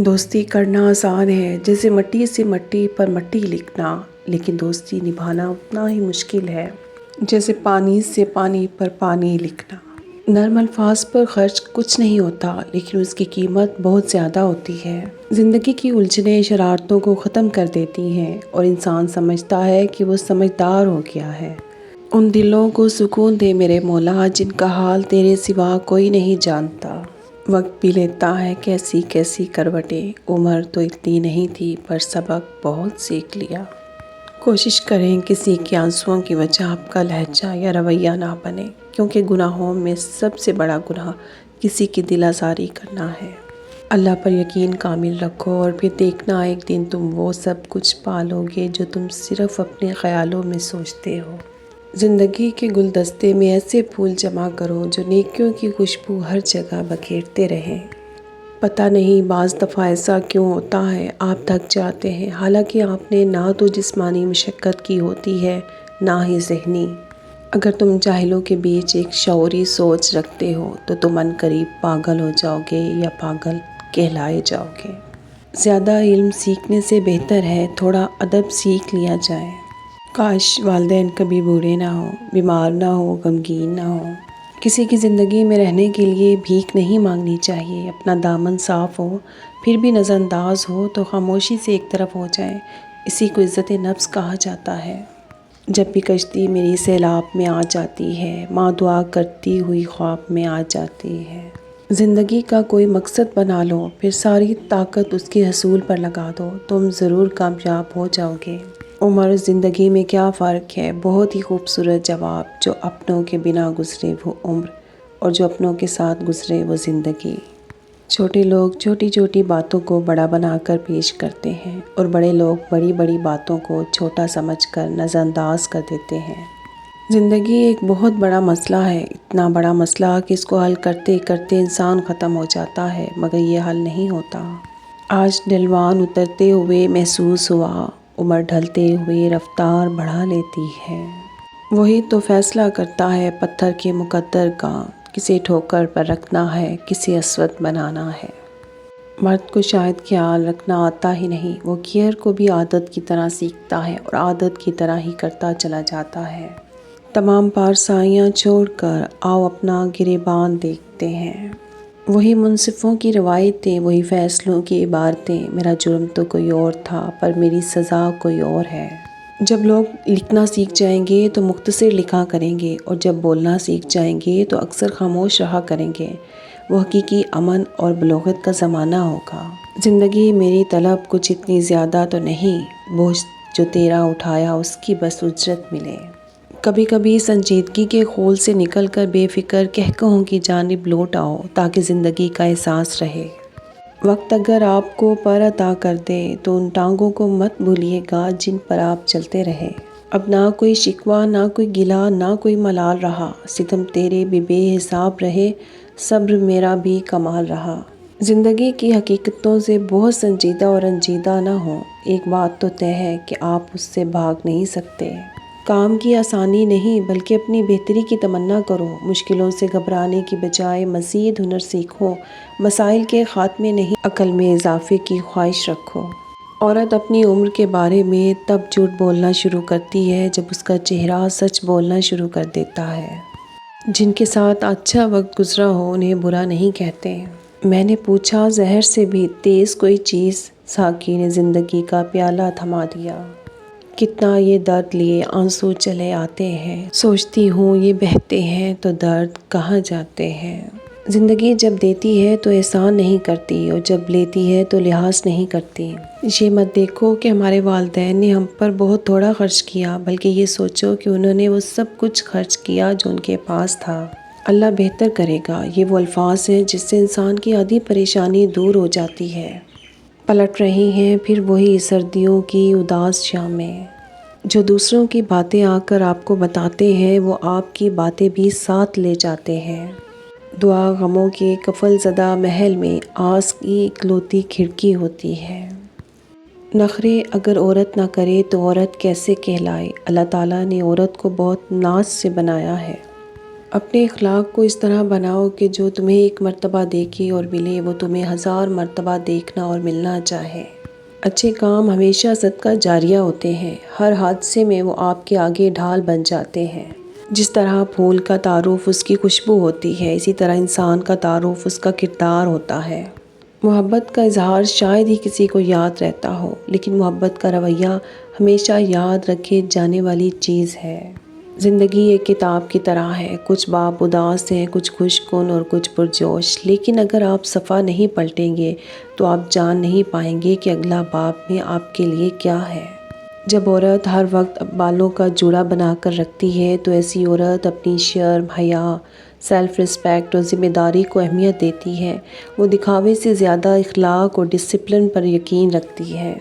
دوستی کرنا آسان ہے جیسے مٹی سے مٹی پر مٹی لکھنا، لیکن دوستی نبھانا اتنا ہی مشکل ہے جیسے پانی سے پانی پر پانی لکھنا۔ نرم الفاظ پر خرچ کچھ نہیں ہوتا، لیکن اس کی قیمت بہت زیادہ ہوتی ہے۔ زندگی کی الجھنیں شرارتوں کو ختم کر دیتی ہیں اور انسان سمجھتا ہے کہ وہ سمجھدار ہو گیا ہے۔ ان دلوں کو سکون دے میرے مولا جن کا حال تیرے سوا کوئی نہیں جانتا۔ وقت بھی لیتا ہے کیسی کیسی کروٹیں، عمر تو اتنی نہیں تھی پر سبق بہت سیکھ لیا۔ کوشش کریں کسی کے آنسوؤں کی وجہ آپ کا لہجہ یا رویہ نہ بنے، کیونکہ گناہوں میں سب سے بڑا گناہ کسی کی دل آزاری کرنا ہے۔ اللہ پر یقین کامل رکھو اور پھر دیکھنا ایک دن تم وہ سب کچھ پالو گے جو تم صرف اپنے خیالوں میں سوچتے ہو۔ زندگی کے گلدستے میں ایسے پھول جمع کرو جو نیکیوں کی خوشبو ہر جگہ بکھیرتے رہیں۔ پتہ نہیں بعض دفعہ ایسا کیوں ہوتا ہے، آپ تھک جاتے ہیں حالانکہ آپ نے نہ تو جسمانی مشقت کی ہوتی ہے نہ ہی ذہنی۔ اگر تم جاہلوں کے بیچ ایک شعوری سوچ رکھتے ہو تو تم عنقریب پاگل ہو جاؤ گے یا پاگل کہلائے جاؤ گے۔ زیادہ علم سیکھنے سے بہتر ہے تھوڑا ادب سیکھ لیا جائے۔ کاش والدین کبھی بوڑھے نہ ہوں، بیمار نہ ہوں، غمگین نہ ہوں۔ کسی کی زندگی میں رہنے کے لیے بھیک نہیں مانگنی چاہیے۔ اپنا دامن صاف ہو پھر بھی نظر انداز ہو تو خاموشی سے ایک طرف ہو جائیں، اسی کو عزت نفس کہا جاتا ہے۔ جب بھی کشتی میری سیلاب میں آ جاتی ہے، ماں دعا کرتی ہوئی خواب میں آ جاتی ہے۔ زندگی کا کوئی مقصد بنا لو، پھر ساری طاقت اس کے حصول پر لگا دو، تم ضرور کامیاب ہو جاؤ گے۔ عمر زندگی میں کیا فرق ہے؟ بہت ہی خوبصورت جواب۔ جو اپنوں کے بنا گزرے وہ عمر، اور جو اپنوں کے ساتھ گزرے وہ زندگی۔ چھوٹے لوگ چھوٹی چھوٹی باتوں کو بڑا بنا کر پیش کرتے ہیں اور بڑے لوگ بڑی بڑی باتوں کو چھوٹا سمجھ کر نظر انداز کر دیتے ہیں۔ زندگی ایک بہت بڑا مسئلہ ہے، اتنا بڑا مسئلہ کہ اس کو حل کرتے کرتے انسان ختم ہو جاتا ہے، مگر یہ حل نہیں ہوتا۔ آج ڈھلوان اترتے ہوئے محسوس ہوا، عمر ڈھلتے ہوئے رفتار بڑھا لیتی ہے۔ وہی تو فیصلہ کرتا ہے پتھر کے مقدر کا، کسے ٹھوکر پر رکھنا ہے، کسے اسود بنانا ہے۔ مرد کو شاید خیال رکھنا آتا ہی نہیں، وہ گیئر کو بھی عادت کی طرح سیکھتا ہے اور عادت کی طرح ہی کرتا چلا جاتا ہے۔ تمام پارسائیاں چھوڑ کر آؤ اپنا گریباں دیکھتے ہیں۔ وہی منصفوں کی روایتیں، وہی فیصلوں کی عبارتیں، میرا جرم تو کوئی اور تھا پر میری سزا کوئی اور ہے۔ جب لوگ لکھنا سیکھ جائیں گے تو مختصر لکھا کریں گے، اور جب بولنا سیکھ جائیں گے تو اکثر خاموش رہا کریں گے۔ وہ حقیقی امن اور بلوغت کا زمانہ ہوگا۔ زندگی میری طلب کچھ اتنی زیادہ تو نہیں، بوجھ جو تیرا اٹھایا اس کی بس اجرت ملے۔ کبھی کبھی سنجیدگی کے خول سے نکل کر بے فکر قہقہوں کی جانب لوٹ آؤ تاکہ زندگی کا احساس رہے۔ وقت اگر آپ کو پر عطا کر دے تو ان ٹانگوں کو مت بھولیے گا جن پر آپ چلتے رہے۔ اب نہ کوئی شکوہ، نہ کوئی گلہ، نہ کوئی ملال رہا، ستم تیرے بھی بے حساب رہے، صبر میرا بھی کمال رہا۔ زندگی کی حقیقتوں سے بہت سنجیدہ اور رنجیدہ نہ ہوں، ایک بات تو طے ہے کہ آپ اس سے بھاگ نہیں سکتے۔ کام کی آسانی نہیں بلکہ اپنی بہتری کی تمنا کرو، مشکلوں سے گھبرانے کی بجائے مزید ہنر سیکھو، مسائل کے خاتمے نہیں عقل میں اضافے کی خواہش رکھو۔ عورت اپنی عمر کے بارے میں تب جھوٹ بولنا شروع کرتی ہے جب اس کا چہرہ سچ بولنا شروع کر دیتا ہے۔ جن کے ساتھ اچھا وقت گزرا ہو انہیں برا نہیں کہتے۔ میں نے پوچھا زہر سے بھی تیز کوئی چیز، ساقی نے زندگی کا پیالہ تھما دیا۔ کتنا یہ درد لیے آنسو چلے آتے ہیں، سوچتی ہوں یہ بہتے ہیں تو درد کہاں جاتے ہیں۔ زندگی جب دیتی ہے تو احسان نہیں کرتی اور جب لیتی ہے تو لحاظ نہیں کرتی۔ یہ مت دیکھو کہ ہمارے والدین نے ہم پر بہت تھوڑا خرچ کیا، بلکہ یہ سوچو کہ انہوں نے وہ سب کچھ خرچ کیا جو ان کے پاس تھا۔ اللہ بہتر کرے گا، یہ وہ الفاظ ہیں جس سے انسان کی آدھی پریشانی دور ہو جاتی ہے۔ پلٹ رہی ہیں پھر وہی سردیوں کی اداس شامیں، جو دوسروں کی باتیں آ کر آپ کو بتاتے ہیں وہ آپ کی باتیں بھی ساتھ لے جاتے ہیں۔ دعا غموں کے قفل زدہ محل میں آس کی اکلوتی کھڑکی ہوتی ہے۔ نخرے اگر عورت نہ کرے تو عورت کیسے کہلائے؟ اللہ تعالیٰ نے عورت کو بہت ناز سے بنایا ہے۔ اپنے اخلاق کو اس طرح بناؤ کہ جو تمہیں ایک مرتبہ دیکھے اور ملے وہ تمہیں 1000 مرتبہ دیکھنا اور ملنا چاہے۔ اچھے کام ہمیشہ صدقہ جاریہ ہوتے ہیں، ہر حادثے میں وہ آپ کے آگے ڈھال بن جاتے ہیں۔ جس طرح پھول کا تعارف اس کی خوشبو ہوتی ہے، اسی طرح انسان کا تعارف اس کا کردار ہوتا ہے۔ محبت کا اظہار شاید ہی کسی کو یاد رہتا ہو، لیکن محبت کا رویہ ہمیشہ یاد رکھے جانے والی چیز ہے۔ زندگی ایک کتاب کی طرح ہے، کچھ باب اداس ہیں، کچھ خوش کن اور کچھ پرجوش، لیکن اگر آپ صفحہ نہیں پلٹیں گے تو آپ جان نہیں پائیں گے کہ اگلا باب میں آپ کے لیے کیا ہے۔ جب عورت ہر وقت بالوں کا جوڑا بنا کر رکھتی ہے تو ایسی عورت اپنی شرم، حیا، سیلف رسپیکٹ اور ذمہ داری کو اہمیت دیتی ہے۔ وہ دکھاوے سے زیادہ اخلاق اور ڈسپلن پر یقین رکھتی ہے۔